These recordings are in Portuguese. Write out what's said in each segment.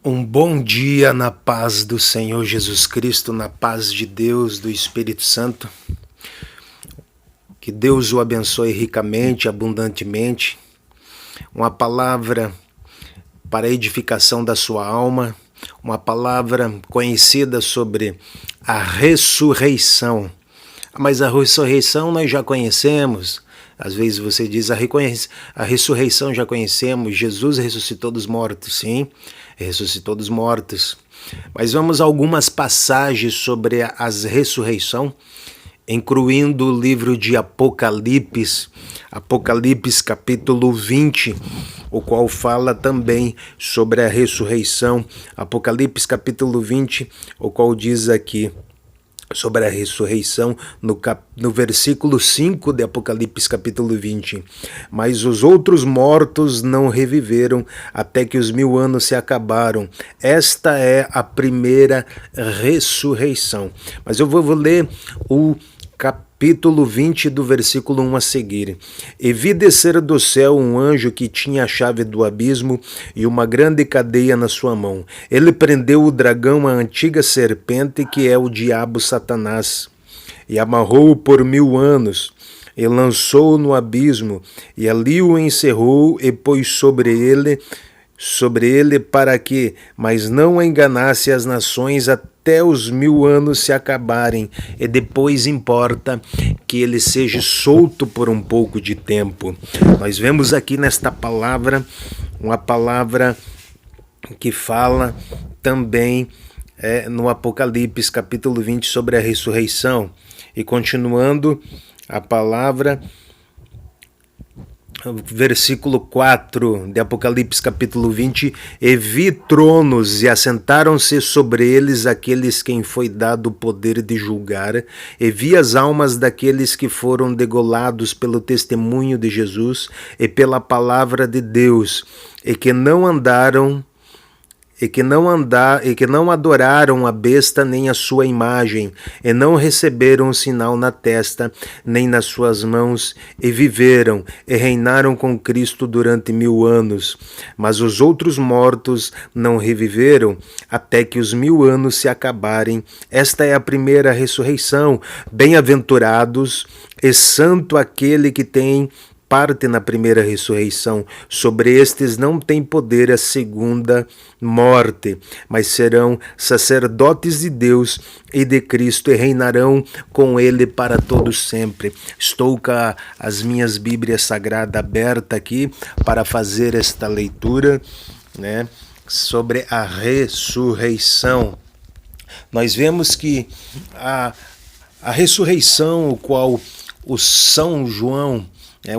Um bom dia na paz do Senhor Jesus Cristo, na paz de Deus, do Espírito Santo. Que Deus o abençoe ricamente, abundantemente. Uma palavra para a edificação da sua alma, uma palavra conhecida sobre a ressurreição. Mas a ressurreição nós já conhecemos. Às vezes você diz, a ressurreição já conhecemos, Jesus ressuscitou dos mortos, sim, ressuscitou dos mortos. Mas vamos a algumas passagens sobre a ressurreição, incluindo o livro de Apocalipse, Apocalipse capítulo 20, o qual fala também sobre a ressurreição. Apocalipse capítulo 20, o qual diz aqui sobre a ressurreição, no versículo 5 de Apocalipse capítulo 20. Mas os outros mortos não reviveram até que os 1000 anos se acabaram. Esta é a primeira ressurreição. Mas eu vou ler o capítulo 20 do versículo 1 a seguir. E vi descer do céu um anjo que tinha a chave do abismo e uma grande cadeia na sua mão. Ele prendeu o dragão, a antiga serpente, que é o diabo Satanás, e amarrou-o por 1000 anos, e lançou-o no abismo, e ali o encerrou, e pôs sobre ele para que mais não enganasse as nações até os 1000 anos se acabarem, e depois importa que ele seja solto por um pouco de tempo. Nós vemos aqui nesta palavra, uma palavra que fala também no Apocalipse capítulo 20 sobre a ressurreição. E continuando a palavra, versículo 4 de Apocalipse capítulo 20, e vi tronos, e assentaram-se sobre eles aqueles quem foi dado o poder de julgar, e vi as almas daqueles que foram degolados pelo testemunho de Jesus e pela palavra de Deus, e que não adoraram a besta nem a sua imagem, e não receberam o sinal na testa nem nas suas mãos, e viveram e reinaram com Cristo durante 1000 anos. Mas os outros mortos não reviveram até que os 1000 anos se acabarem. Esta é a primeira ressurreição. Bem-aventurados e santo aquele que tem parte na primeira ressurreição. Sobre estes não tem poder a segunda morte, mas serão sacerdotes de Deus e de Cristo e reinarão com ele para todo sempre. Estou com as minhas Bíblias Sagradas abertas aqui para fazer esta leitura, sobre a ressurreição. Nós vemos que a ressurreição, o qual o São João,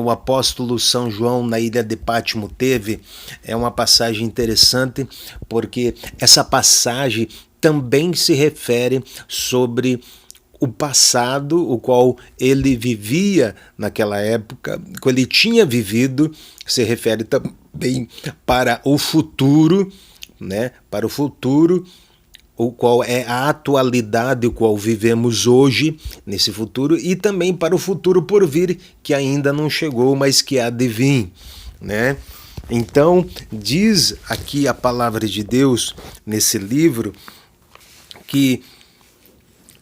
o apóstolo São João na ilha de Pátimo teve, é uma passagem interessante, porque essa passagem também se refere sobre o passado, o qual ele vivia naquela época, que ele tinha vivido, se refere também para o futuro, para o futuro, o qual é a atualidade, o qual vivemos hoje, nesse futuro, e também para o futuro por vir, que ainda não chegou, mas que há de vir, Então, diz aqui a palavra de Deus, nesse livro, que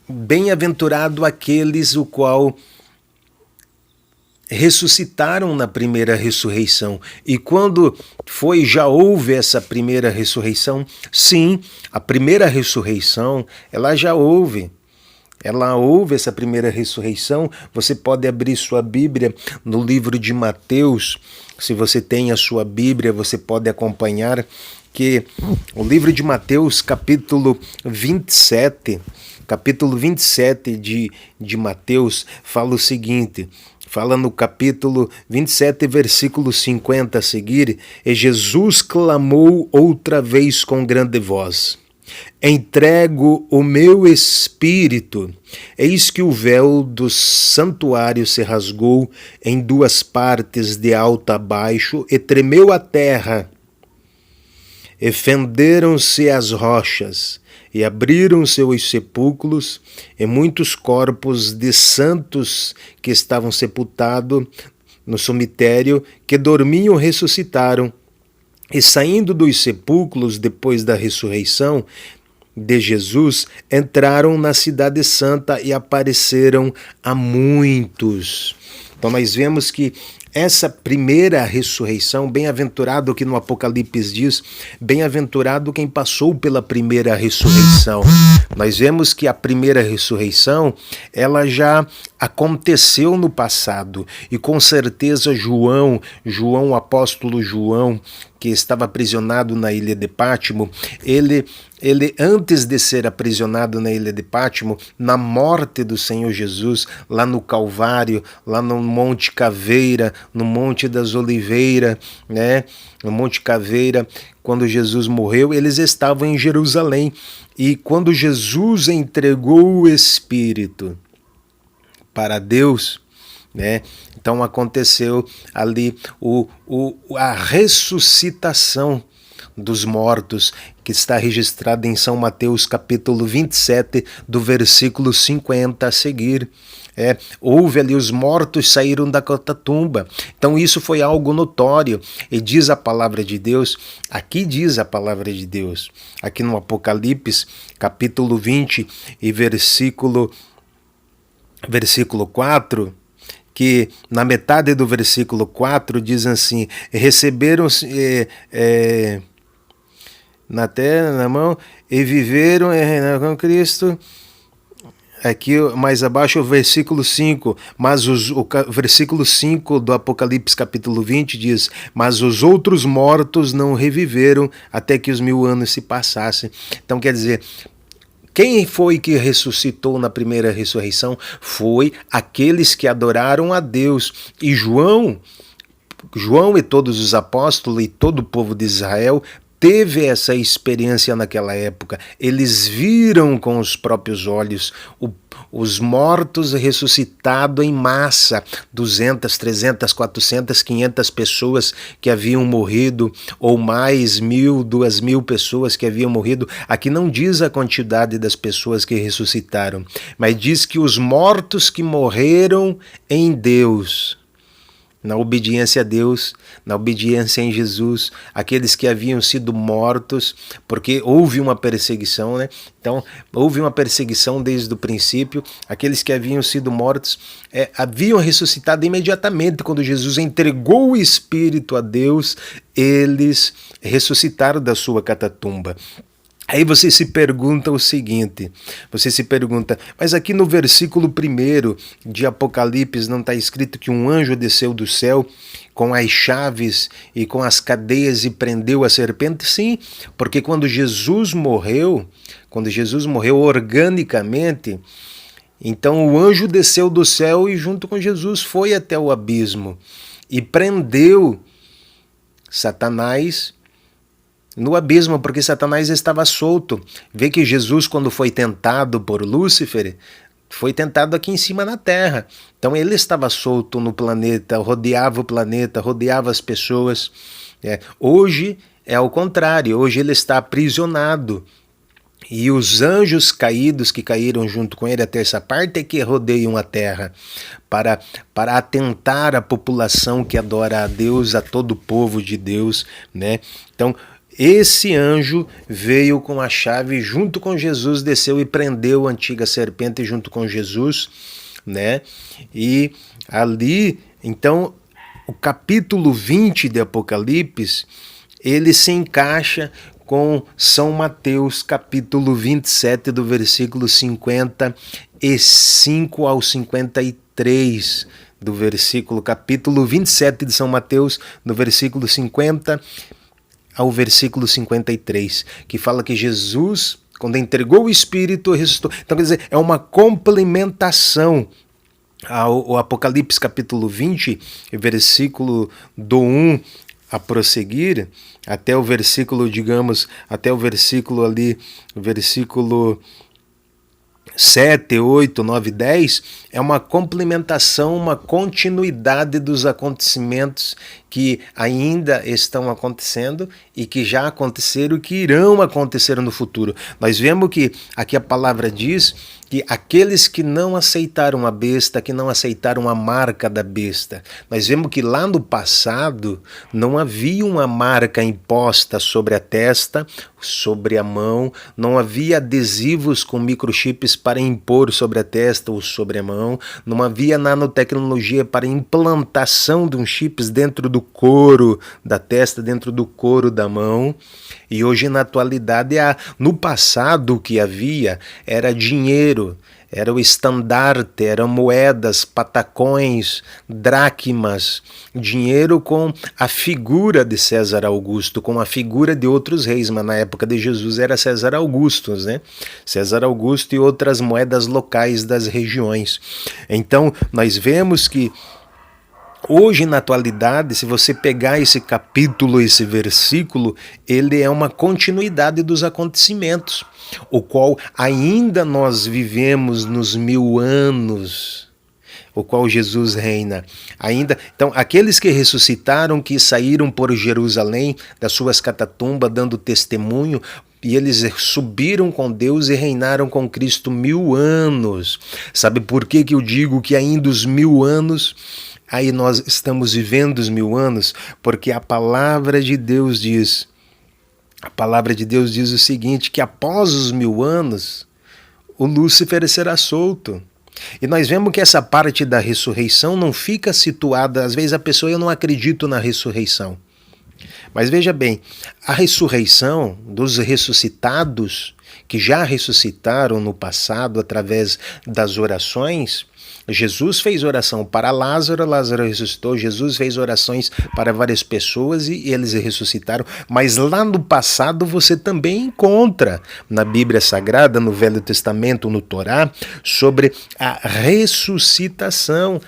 bem-aventurado aqueles o qual ressuscitaram na primeira ressurreição. E quando já houve essa primeira ressurreição? Sim, a primeira ressurreição, ela já houve. Ela houve essa primeira ressurreição. Você pode abrir sua Bíblia no livro de Mateus. Se você tem a sua Bíblia, você pode acompanhar que o livro de Mateus, capítulo 27 de Mateus, fala o seguinte. Fala no capítulo 27, versículo 50 a seguir, e Jesus clamou outra vez com grande voz: entrego o meu espírito. Eis que o véu do santuário se rasgou em 2 partes, de alto a baixo, e tremeu a terra, e fenderam-se as rochas, e abriram-se os sepulcros, e muitos corpos de santos que estavam sepultados no cemitério, que dormiam, ressuscitaram. E saindo dos sepulcros depois da ressurreição de Jesus, entraram na cidade santa e apareceram a muitos. Então nós vemos que essa primeira ressurreição, bem-aventurado que no Apocalipse diz, bem-aventurado quem passou pela primeira ressurreição. Nós vemos que a primeira ressurreição, ela já aconteceu no passado, e com certeza João, o apóstolo João, que estava aprisionado na ilha de Pátimo, ele antes de ser aprisionado na ilha de Pátimo, na morte do Senhor Jesus, lá no Calvário, lá no Monte Caveira, no Monte das Oliveiras, né? No Monte Caveira, quando Jesus morreu, eles estavam em Jerusalém. E quando Jesus entregou o Espírito para Deus, né? Então aconteceu ali a ressuscitação dos mortos, que está registrada em São Mateus capítulo 27, do versículo 50 a seguir. Houve ali, os mortos saíram da tumba. Então isso foi algo notório, e diz a palavra de Deus, aqui diz a palavra de Deus, aqui no Apocalipse capítulo 20 e versículo 4, que na metade do versículo 4 diz assim: receberam na terra, na mão, e viveram com Cristo. Aqui mais abaixo o versículo 5, mas o versículo 5 do Apocalipse capítulo 20 diz: mas os outros mortos não reviveram até que os 1000 anos se passassem. Então quer dizer, quem foi que ressuscitou na primeira ressurreição? Foi aqueles que adoraram a Deus. E João e todos os apóstolos e todo o povo de Israel teve essa experiência naquela época. Eles viram com os próprios olhos os mortos ressuscitados em massa, 200, 300, 400, 500 pessoas que haviam morrido, ou mais 1000, 2000 pessoas que haviam morrido. Aqui não diz a quantidade das pessoas que ressuscitaram, mas diz que os mortos que morreram em Deus, na obediência a Deus, na obediência em Jesus, aqueles que haviam sido mortos, porque houve uma perseguição, né? Então, houve uma perseguição desde o princípio. Aqueles que haviam sido mortos haviam ressuscitado imediatamente. Quando Jesus entregou o Espírito a Deus, eles ressuscitaram da sua catatumba. Aí você se pergunta o seguinte, mas aqui no versículo 1 de Apocalipse não está escrito que um anjo desceu do céu com as chaves e com as cadeias e prendeu a serpente? Sim, porque quando Jesus morreu organicamente, então o anjo desceu do céu e junto com Jesus foi até o abismo e prendeu Satanás no abismo, porque Satanás estava solto. Vê que Jesus, quando foi tentado por Lúcifer, foi tentado aqui em cima na terra. Então ele estava solto no planeta, rodeava o planeta, rodeava as pessoas. Hoje é ao contrário, hoje ele está aprisionado. E os anjos caídos que caíram junto com ele, a terça parte, é que rodeiam a terra para atentar a população que adora a Deus, a todo o povo de Deus, né? Então, esse anjo veio com a chave, junto com Jesus, desceu e prendeu a antiga serpente junto com Jesus, né? E ali, então, o capítulo 20 de Apocalipse, ele se encaixa com São Mateus, capítulo 27, do versículo 55 ao 53, do versículo, capítulo 27 de São Mateus, do versículo 50 ao versículo 53, que fala que Jesus, quando entregou o Espírito, ressuscitou. Então, quer dizer, é uma complementação ao Apocalipse capítulo 20, versículo do 1 a prosseguir, até o versículo, digamos, até o versículo ali, o versículo 7, 8, 9, 10, é uma complementação, uma continuidade dos acontecimentos que ainda estão acontecendo e que já aconteceram e que irão acontecer no futuro. Nós vemos que aqui a palavra diz que aqueles que não aceitaram a besta, que não aceitaram a marca da besta, nós vemos que lá no passado não havia uma marca imposta sobre a testa, sobre a mão, não havia adesivos com microchips para impor sobre a testa ou sobre a mão, não havia nanotecnologia para implantação de um chips dentro do couro da testa, dentro do couro da mão. E hoje, na atualidade, no passado o que havia era dinheiro, era o estandarte, eram moedas, patacões, dracmas, dinheiro com a figura de César Augusto, com a figura de outros reis, mas na época de Jesus era César Augusto, né? César Augusto e outras moedas locais das regiões. Então, nós vemos que hoje, na atualidade, se você pegar esse capítulo, esse versículo, ele é uma continuidade dos acontecimentos, o qual ainda nós vivemos nos 1000 anos, o qual Jesus reina. Ainda, então, aqueles que ressuscitaram, que saíram por Jerusalém, das suas catatumbas, dando testemunho, e eles subiram com Deus e reinaram com Cristo 1000 anos. Sabe por que eu digo que ainda os 1000 anos... Aí nós estamos vivendo os 1000 anos, porque a palavra de Deus diz o seguinte, que após os 1000 anos, o Lúcifer será solto. E nós vemos que essa parte da ressurreição não fica situada, às vezes a pessoa, eu não acredito na ressurreição. Mas veja bem, a ressurreição dos ressuscitados, que já ressuscitaram no passado através das orações, Jesus fez oração para Lázaro, Lázaro ressuscitou, Jesus fez orações para várias pessoas e eles ressuscitaram, mas lá no passado você também encontra na Bíblia Sagrada, no Velho Testamento, no Torá, sobre a ressuscitação.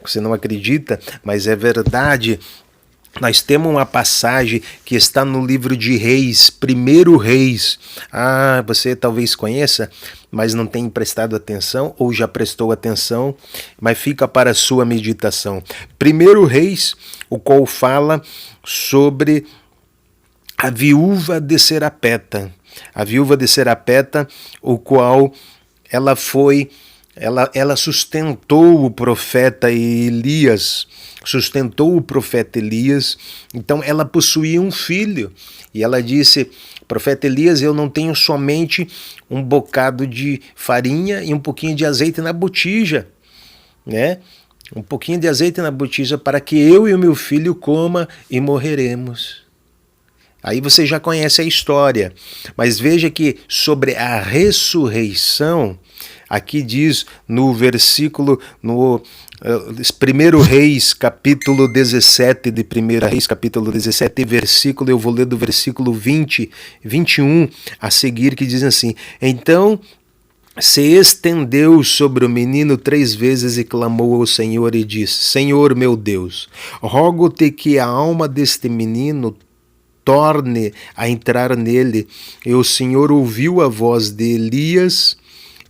Você não acredita, mas é verdade. Nós temos uma passagem que está no livro de Reis, 1 Reis. Você talvez conheça, mas não tem prestado atenção ou já prestou atenção, mas fica para a sua meditação. 1 Reis, o qual fala sobre a viúva de Serapeta. A viúva de Serapeta, o qual ela sustentou o profeta Elias, então ela possuía um filho, e ela disse, profeta Elias, eu não tenho somente um bocado de farinha e um pouquinho de azeite na botija, né? Um pouquinho de azeite na botija para que eu e o meu filho coma e morreremos. Aí você já conhece a história, mas veja que sobre a ressurreição, aqui diz no versículo, no 1 Reis, capítulo 17 de 1 Reis, capítulo 17, versículo, eu vou ler do versículo 20, 21 a seguir, que diz assim, então se estendeu sobre o menino 3 vezes e clamou ao Senhor e disse, Senhor meu Deus, rogo-te que a alma deste menino torne a entrar nele. E o Senhor ouviu a voz de Elias,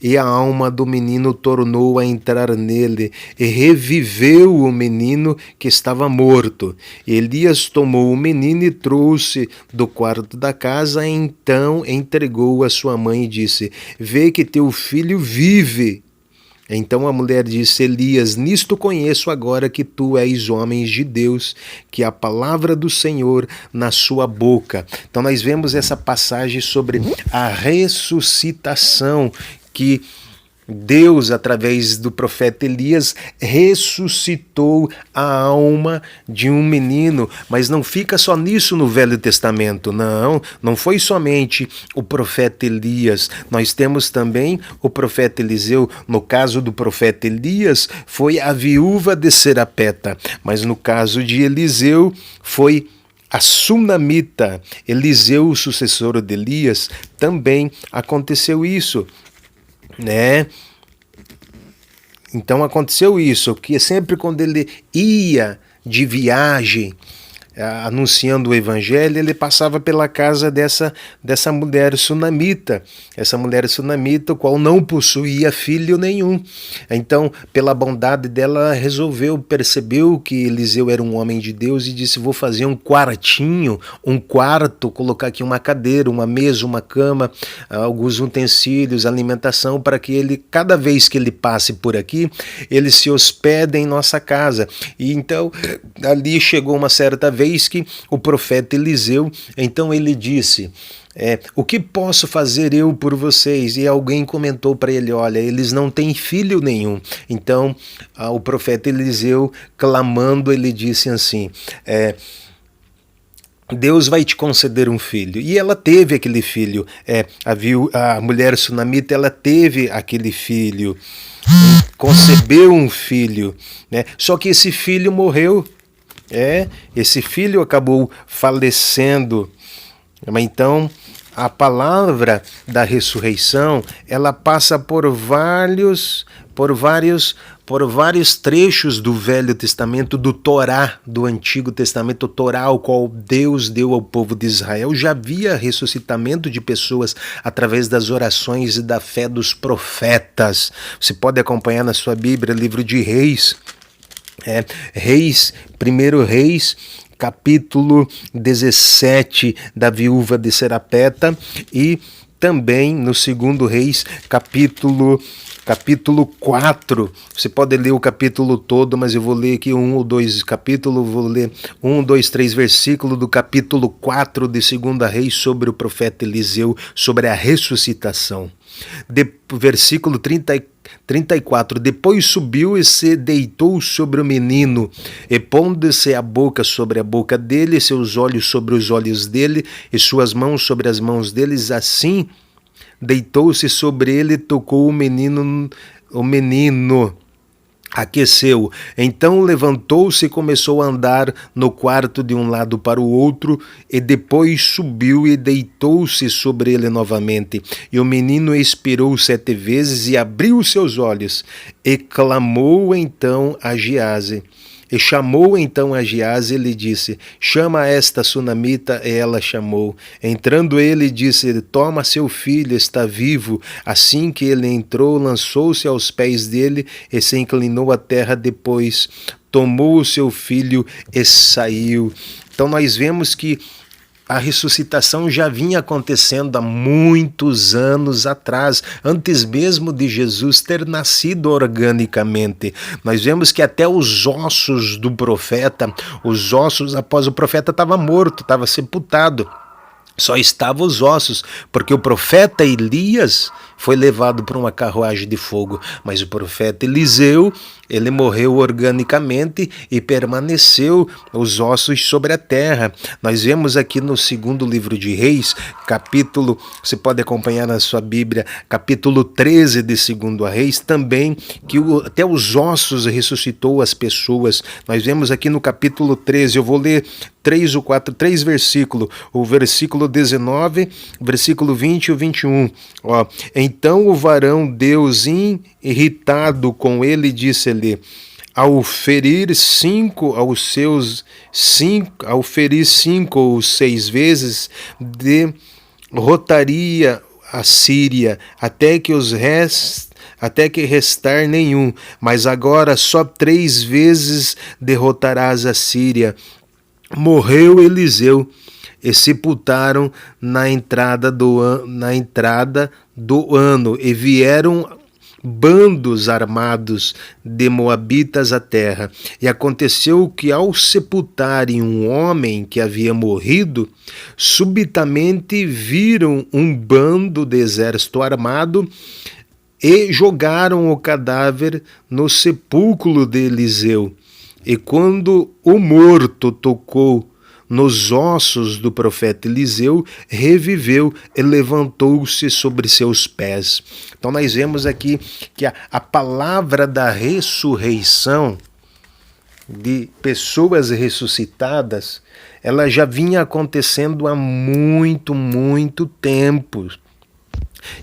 e a alma do menino tornou a entrar nele, e reviveu o menino que estava morto. Elias tomou o menino e trouxe do quarto da casa, e então entregou a sua mãe e disse, vê que teu filho vive. Então a mulher disse, Elias, nisto conheço agora que tu és homem de Deus, que a palavra do Senhor na sua boca. Então nós vemos essa passagem sobre a ressuscitação, que Deus, através do profeta Elias, ressuscitou a alma de um menino, mas não fica só nisso no Velho Testamento, não foi somente o profeta Elias, nós temos também o profeta Eliseu. No caso do profeta Elias, foi a viúva de Serapeta, mas no caso de Eliseu, foi a sunamita. Eliseu, o sucessor de Elias, também aconteceu isso, né? Então aconteceu isso, que sempre quando ele ia de viagem, anunciando o evangelho, ele passava pela casa dessa mulher sunamita. Essa mulher sunamita, o qual não possuía filho nenhum. Então, pela bondade dela, percebeu que Eliseu era um homem de Deus e disse: vou fazer um quartinho, um quarto, colocar aqui uma cadeira, uma mesa, uma cama, alguns utensílios, alimentação, para que ele, cada vez que ele passe por aqui, ele se hospede em nossa casa. E então, ali chegou uma certa vez que o profeta Eliseu, então ele disse: o que posso fazer eu por vocês? E alguém comentou para ele: olha, eles não têm filho nenhum. Então o profeta Eliseu, clamando, ele disse assim: Deus vai te conceder um filho. E ela teve aquele filho. A mulher sunamita, ela teve aquele filho, concebeu um filho, né? Só que esse filho morreu. Esse filho acabou falecendo. Então, a palavra da ressurreição, ela passa por vários trechos do Velho Testamento, do Torá, do Antigo Testamento, o Torá, o qual Deus deu ao povo de Israel. Já havia ressuscitamento de pessoas através das orações e da fé dos profetas. Você pode acompanhar na sua Bíblia, livro de Reis, primeiro Reis, capítulo 17, da viúva de Serapeta, e também no segundo Reis, capítulo 4. Você pode ler o capítulo todo, mas eu vou ler aqui 1 ou 2 capítulos, vou ler 1, 2, 3 versículos do capítulo 4 de 2 Reis sobre o profeta Eliseu, sobre a ressuscitação. Versículo 34. Depois subiu e se deitou sobre o menino, e pondo-se a boca sobre a boca dele, seus olhos sobre os olhos dele, e suas mãos sobre as mãos deles, assim deitou-se sobre ele e tocou o menino aqueceu. Então levantou-se e começou a andar no quarto de um lado para o outro, e depois subiu e deitou-se sobre ele novamente. E o menino expirou 7 vezes e abriu seus olhos, e clamou então a Giase. E chamou então a Giase e lhe disse: chama esta sunamita. E ela chamou. Entrando ele, disse: toma seu filho, está vivo. Assim que ele entrou, lançou-se aos pés dele e se inclinou à terra. Depois tomou o seu filho e saiu. Então nós vemos que a ressuscitação já vinha acontecendo há muitos anos atrás, antes mesmo de Jesus ter nascido organicamente. Nós vemos que até os ossos do profeta, após o profeta estava morto, estava sepultado. Só estavam os ossos, porque o profeta Elias foi levado por uma carruagem de fogo, mas o profeta Eliseu, ele morreu organicamente e permaneceu os ossos sobre a terra. Nós vemos aqui no segundo livro de Reis, capítulo, você pode acompanhar na sua Bíblia, capítulo 13 de 2 Reis, também que até os ossos ressuscitou as pessoas. Nós vemos aqui no capítulo 13, eu vou ler 3 versículos, o versículo 19, versículo 20 e o 21. Então o varão Deus, irritado com ele, disse-lhe: ao ferir 5 ou 6 vezes, derrotaria a Síria, até que restar nenhum, mas agora só 3 vezes derrotarás a Síria. Morreu Eliseu, e sepultaram na entrada do ano, e vieram bandos armados de moabitas à terra. E aconteceu que, ao sepultarem um homem que havia morrido, subitamente viram um bando de exército armado e jogaram o cadáver no sepulcro de Eliseu. E quando o morto tocou nos ossos do profeta Eliseu, reviveu e levantou-se sobre seus pés. Então nós vemos aqui que a palavra da ressurreição de pessoas ressuscitadas, ela já vinha acontecendo há muito tempo.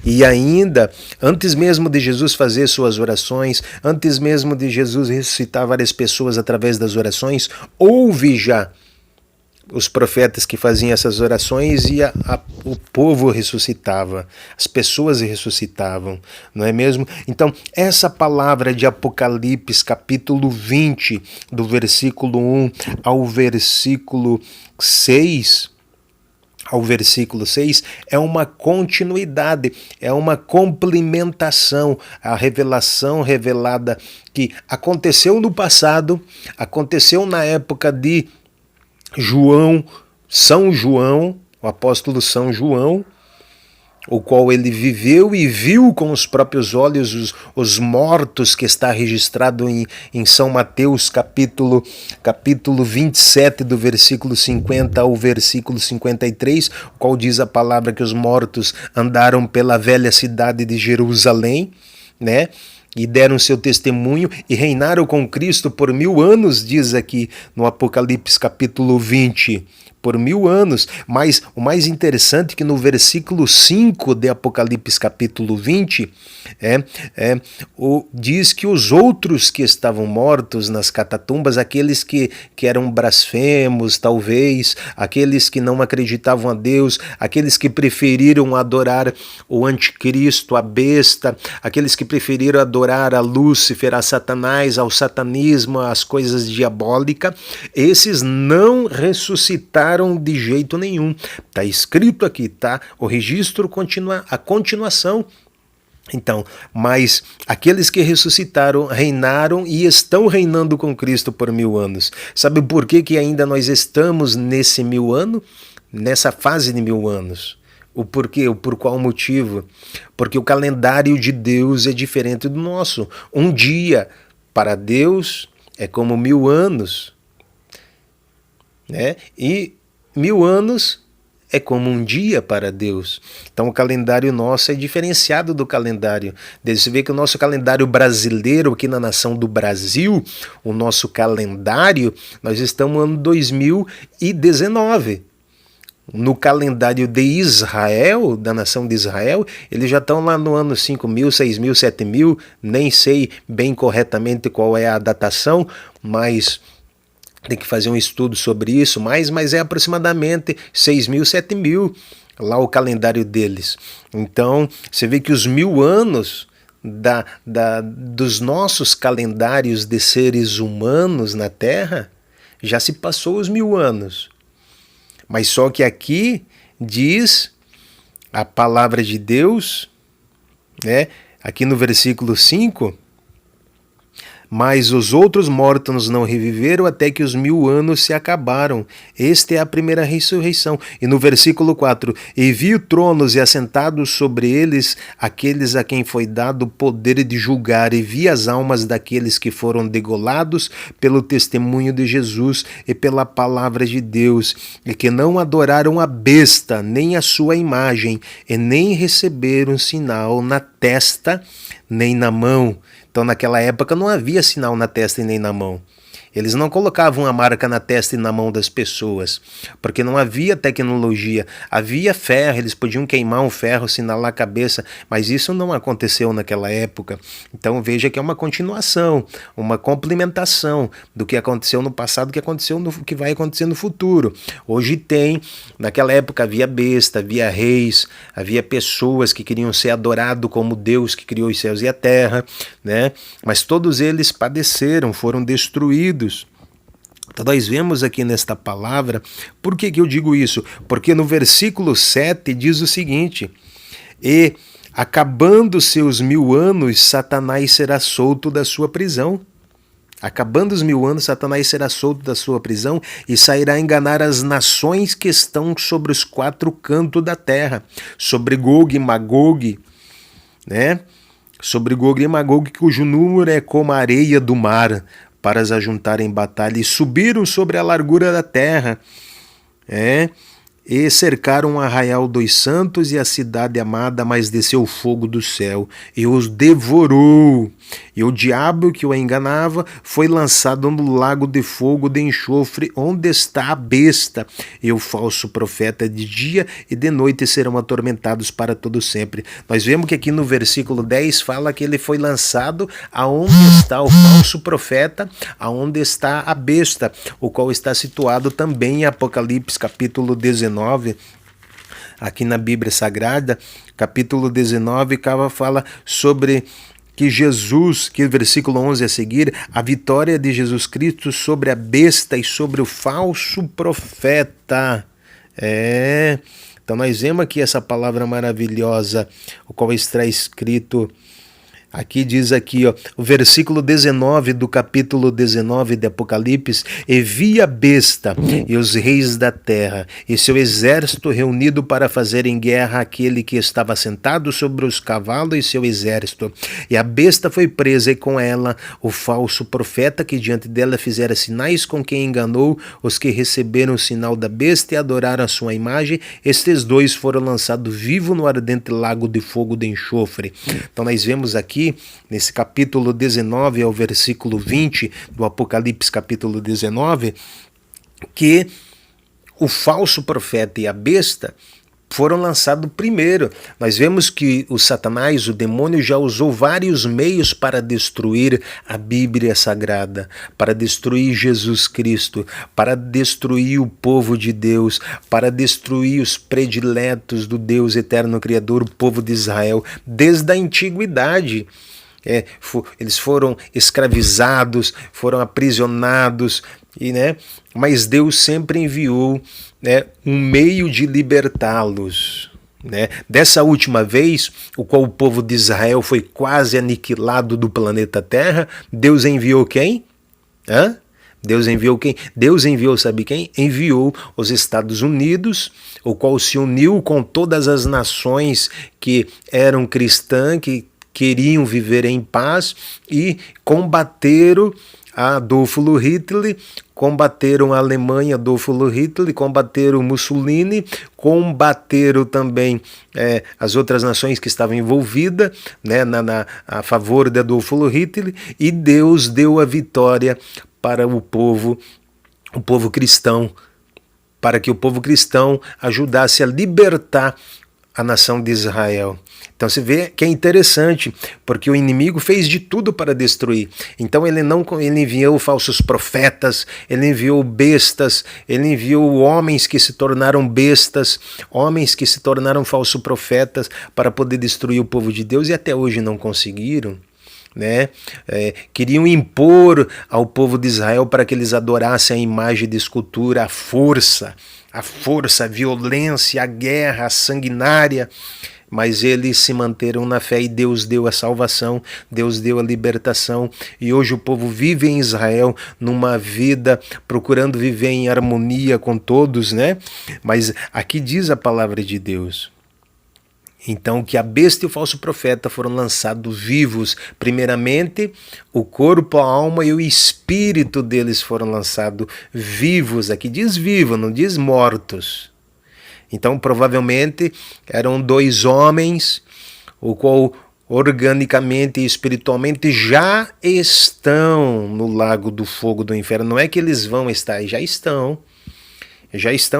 E ainda, antes mesmo de Jesus fazer suas orações, antes mesmo de Jesus ressuscitar várias pessoas através das orações, houve já os profetas que faziam essas orações e o povo ressuscitava, as pessoas ressuscitavam, não é mesmo? Então, essa palavra de Apocalipse, capítulo 20, do versículo 1 ao versículo 6, é uma continuidade, é uma complementação à revelação revelada que aconteceu no passado, aconteceu na época de São João, o apóstolo São João, o qual ele viveu e viu com os próprios olhos os mortos, que está registrado em São Mateus, capítulo 27, do versículo 50 ao versículo 53, o qual diz a palavra que os mortos andaram pela velha cidade de Jerusalém, né? E deram seu testemunho e reinaram com Cristo por 1000 anos, diz aqui no Apocalipse capítulo 20, por 1000 anos. Mas o mais interessante é que no versículo 5 de Apocalipse capítulo 20, diz que os outros que estavam mortos nas catatumbas, aqueles que eram blasfemos, talvez, aqueles que não acreditavam a Deus, aqueles que preferiram adorar o anticristo, a besta, aqueles que preferiram adorar a Lúcifer, a Satanás, ao satanismo, às coisas diabólicas, esses não ressuscitaram de jeito nenhum. Está escrito aqui, tá? O registro continua, a continuação. Então, mas aqueles que ressuscitaram, reinaram e estão reinando com Cristo por 1000 anos. Sabe por que ainda nós estamos nesse 1000 anos? Nessa fase de 1000 anos? O porquê? Por qual motivo? Porque o calendário de Deus é diferente do nosso. Um dia para Deus é como 1000 anos, né? E 1000 anos é como um dia para Deus. Então o calendário nosso é diferenciado do calendário. Você vê que o nosso calendário brasileiro, aqui na nação do Brasil, o nosso calendário, nós estamos no ano 2019. No calendário de Israel, da nação de Israel, eles já estão lá no ano 5.000, 6.000, 7.000, nem sei bem corretamente qual é a datação, mas tem que fazer um estudo sobre isso, mas é aproximadamente 6.000, 7.000 lá o calendário deles. Então, você vê que os 1000 anos dos nossos calendários de seres humanos na Terra, já se passou os 1000 anos. Mas só que aqui diz a palavra de Deus, né? Aqui no versículo 5, mas os outros mortos não reviveram até que os 1000 anos se acabaram. Esta é a primeira ressurreição. E no versículo 4, e vi tronos e assentados sobre eles aqueles a quem foi dado o poder de julgar, e vi as almas daqueles que foram degolados pelo testemunho de Jesus e pela palavra de Deus, e que não adoraram a besta, nem a sua imagem, e nem receberam sinal na testa, nem na mão. Então, naquela época, não havia sinal na testa e nem na mão. Eles não colocavam a marca na testa e na mão das pessoas, porque não havia tecnologia, havia ferro, eles podiam queimar um ferro, sinalar a cabeça, mas isso não aconteceu naquela época. Então veja que é uma continuação, uma complementação do que aconteceu no passado, que vai acontecer no futuro. Hoje tem, naquela época havia besta, havia reis, havia pessoas que queriam ser adorados como Deus que criou os céus e a terra, né? Mas todos eles padeceram, foram destruídos. Então nós vemos aqui nesta palavra, por que eu digo isso? Porque no versículo 7 diz o seguinte, e acabando seus 1000 anos, Satanás será solto da sua prisão. Acabando os 1000 anos, Satanás será solto da sua prisão e sairá a enganar as nações que estão sobre os 4 cantos da terra, sobre Gog e Magog, né? Sobre Gog e Magog, cujo número é como a areia do mar, para as ajuntar em batalha, e subiram sobre a largura da terra, e cercaram o arraial dos santos e a cidade amada, mas desceu fogo do céu e os devorou. E o diabo que o enganava foi lançado no lago de fogo de enxofre, onde está a besta e o falso profeta. De dia e de noite serão atormentados para todo sempre. Nós vemos que aqui no versículo 10 fala que ele foi lançado aonde está o falso profeta, aonde está a besta, o qual está situado também em Apocalipse capítulo 19, aqui na Bíblia Sagrada, capítulo 19, fala sobre que Jesus, que o versículo 11 a seguir, a vitória de Jesus Cristo sobre a besta e sobre o falso profeta. Então nós vemos aqui essa palavra maravilhosa, o qual está escrito. Aqui diz aqui, ó, o versículo 19 do capítulo 19 de Apocalipse: e vi a besta e os reis da terra e seu exército reunido para fazerem guerra àquele que estava sentado sobre os cavalos e seu exército. E a besta foi presa, e com ela o falso profeta, que diante dela fizera sinais, com quem enganou os que receberam o sinal da besta e adoraram a sua imagem. Estes dois foram lançados vivos no ardente lago de fogo de enxofre. Então nós vemos aqui, nesse capítulo 19 ao versículo 20 do Apocalipse capítulo 19, que o falso profeta e a besta foram lançados primeiro. Nós vemos que o Satanás, o demônio, já usou vários meios para destruir a Bíblia Sagrada, para destruir Jesus Cristo, para destruir o povo de Deus, para destruir os prediletos do Deus eterno Criador, o povo de Israel, desde a antiguidade. Eles foram escravizados, foram aprisionados, mas Deus sempre enviou um meio de libertá-los. Dessa última vez, o qual o povo de Israel foi quase aniquilado do planeta Terra, Deus enviou quem? Deus enviou quem? Deus enviou, sabe quem? Enviou os Estados Unidos, o qual se uniu com todas as nações que eram cristãs, que queriam viver em paz, e combateram a Adolfo Hitler, combateram a Alemanha, Adolfo Hitler, combateram Mussolini, combateram também as outras nações que estavam envolvidas a favor de Adolfo Hitler, e Deus deu a vitória para o povo cristão, para que o povo cristão ajudasse a libertar a nação de Israel. Então você vê que é interessante, porque o inimigo fez de tudo para destruir. Então ele enviou falsos profetas, ele enviou bestas, ele enviou homens que se tornaram bestas, homens que se tornaram falsos profetas para poder destruir o povo de Deus, e até hoje não conseguiram. Queriam impor ao povo de Israel para que eles adorassem a imagem de escultura, a força, a violência, a guerra, a sanguinária, mas eles se manteram na fé, e Deus deu a salvação, Deus deu a libertação, e hoje o povo vive em Israel numa vida procurando viver em harmonia com todos, Mas aqui diz a palavra de Deus. Então, que a besta e o falso profeta foram lançados vivos. Primeiramente, o corpo, a alma e o espírito deles foram lançados vivos. Aqui diz vivo, não diz mortos. Então, provavelmente, eram dois homens, o qual organicamente e espiritualmente já estão no lago do fogo do inferno. Não é que eles vão estar, já estão,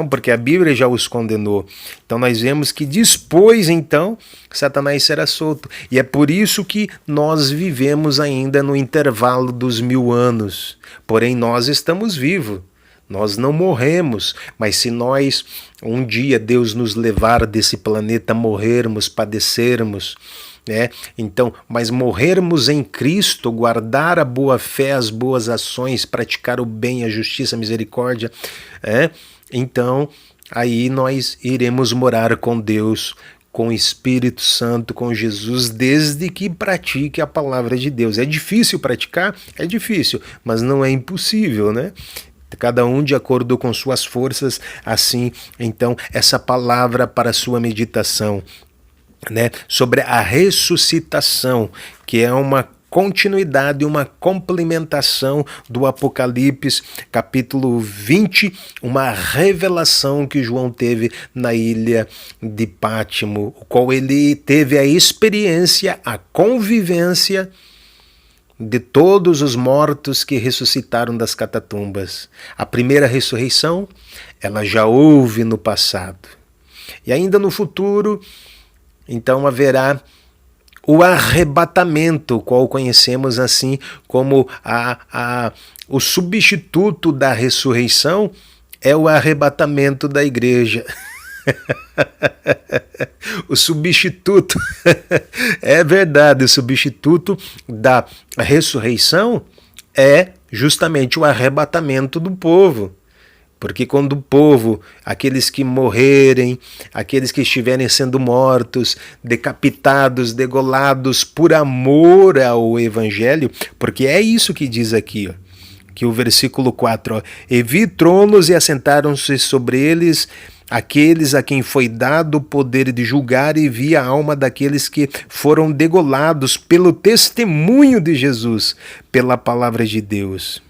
porque a Bíblia já os condenou. Então nós vemos que depois, então, Satanás será solto. E é por isso que nós vivemos ainda no intervalo dos 1000 anos. Porém, nós estamos vivos. Nós não morremos, mas se nós um dia Deus nos levar desse planeta, morrermos, padecermos, então, mas morrermos em Cristo, guardar a boa fé, as boas ações, praticar o bem, a justiça, a misericórdia, então aí nós iremos morar com Deus, com o Espírito Santo, com Jesus, desde que pratique a palavra de Deus. É difícil praticar? É difícil, mas não é impossível, Cada um de acordo com suas forças, assim, então, essa palavra para a sua meditação, sobre a ressuscitação, que é uma continuidade, uma complementação do Apocalipse, capítulo 20, uma revelação que João teve na ilha de Pátimo, o qual ele teve a experiência, a convivência de todos os mortos que ressuscitaram das catatumbas. A primeira ressurreição, ela já houve no passado. E ainda no futuro, então haverá o arrebatamento, o qual conhecemos assim como o substituto da ressurreição, é o arrebatamento da igreja. O substituto, é verdade, o substituto da ressurreição é justamente o arrebatamento do povo. Porque quando o povo, aqueles que morrerem, aqueles que estiverem sendo mortos, decapitados, degolados por amor ao Evangelho, porque é isso que diz aqui, ó, que o versículo 4, ó, e vi tronos e assentaram-se sobre eles aqueles a quem foi dado o poder de julgar, e vi a alma daqueles que foram degolados pelo testemunho de Jesus, pela palavra de Deus.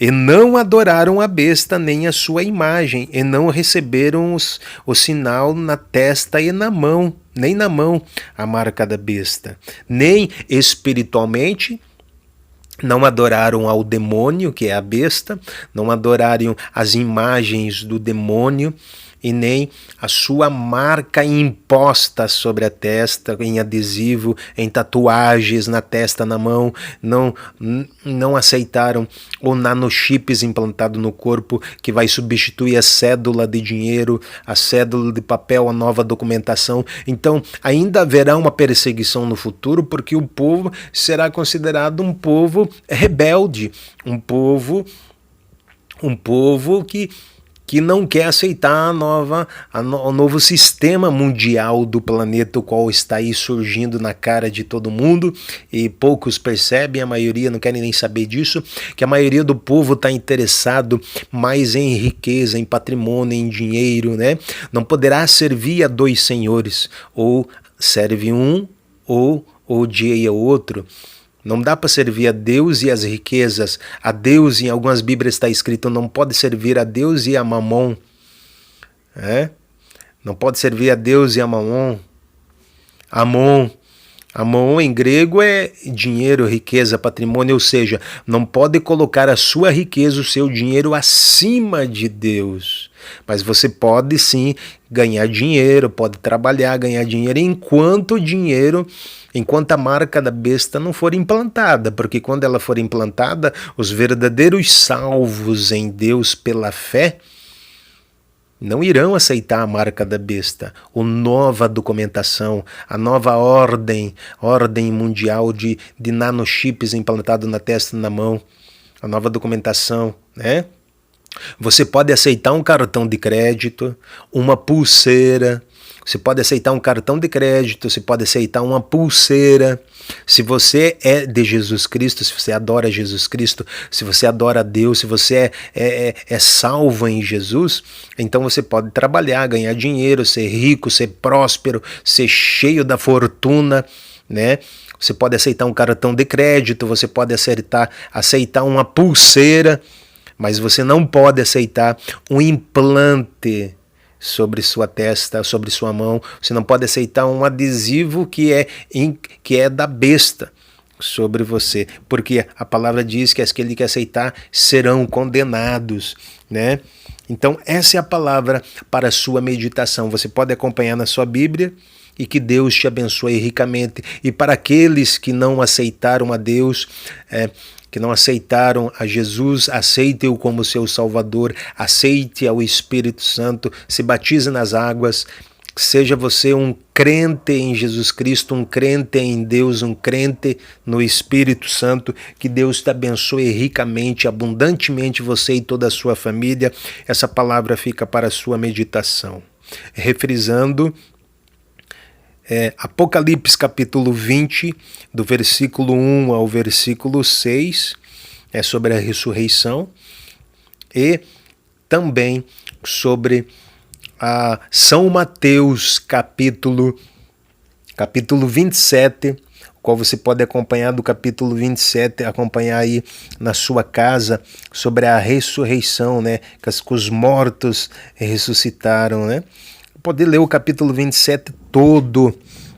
E não adoraram a besta nem a sua imagem, e não receberam o sinal na testa e na mão, nem na mão a marca da besta, nem espiritualmente não adoraram ao demônio, que é a besta, não adoraram as imagens do demônio, e nem a sua marca imposta sobre a testa, em adesivo, em tatuagens na testa, na mão, não aceitaram o nanochips implantado no corpo, que vai substituir a cédula de dinheiro, a cédula de papel, a nova documentação. Então ainda haverá uma perseguição no futuro, porque o povo será considerado um povo rebelde, um povo que não quer aceitar o novo sistema mundial do planeta, o qual está aí surgindo na cara de todo mundo, e poucos percebem, a maioria não querem nem saber disso, que a maioria do povo está interessado mais em riqueza, em patrimônio, em dinheiro, né? Não poderá servir a dois senhores, ou serve um, ou odia o outro. Não dá para servir a Deus e as riquezas. A Deus, em algumas Bíblias está escrito, não pode servir a Deus e a Mamon. Não pode servir a Deus e a Mamon. Amon em grego é dinheiro, riqueza, patrimônio, ou seja, não pode colocar a sua riqueza, o seu dinheiro acima de Deus. Mas você pode sim ganhar dinheiro, pode trabalhar, ganhar dinheiro, enquanto a marca da besta não for implantada, porque quando ela for implantada, os verdadeiros salvos em Deus pela fé não irão aceitar a marca da besta, a nova documentação, a nova ordem mundial de nanochips implantado na testa e na mão, a nova documentação, né? Você pode aceitar um cartão de crédito, uma pulseira, você pode aceitar um cartão de crédito, você pode aceitar uma pulseira. Se você é de Jesus Cristo, se você adora Jesus Cristo, se você adora a Deus, se você é salvo em Jesus, então você pode trabalhar, ganhar dinheiro, ser rico, ser próspero, ser cheio da fortuna, né? Você pode aceitar um cartão de crédito, você pode aceitar uma pulseira, mas você não pode aceitar um implante sobre sua testa, sobre sua mão. Você não pode aceitar um adesivo que é da besta sobre você, porque a palavra diz que aquele que aceitar serão condenados, né? Então essa é a palavra para a sua meditação. Você pode acompanhar na sua Bíblia, e que Deus te abençoe ricamente. E para aqueles que não aceitaram a Deus, que não aceitaram a Jesus, aceite-o como seu Salvador, aceite ao Espírito Santo, se batize nas águas, seja você um crente em Jesus Cristo, um crente em Deus, um crente no Espírito Santo, que Deus te abençoe ricamente, abundantemente, você e toda a sua família. Essa palavra fica para a sua meditação. Refrisando, Apocalipse capítulo 20, do versículo 1 ao versículo 6, é sobre a ressurreição, e também sobre São Mateus capítulo 27, qual você pode acompanhar do capítulo 27, acompanhar aí na sua casa, sobre a ressurreição, né? Que os mortos ressuscitaram, né? Pode ler o capítulo 27 todo,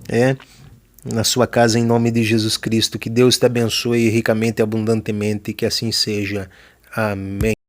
né? Na sua casa, em nome de Jesus Cristo. Que Deus te abençoe ricamente e abundantemente, que assim seja. Amém.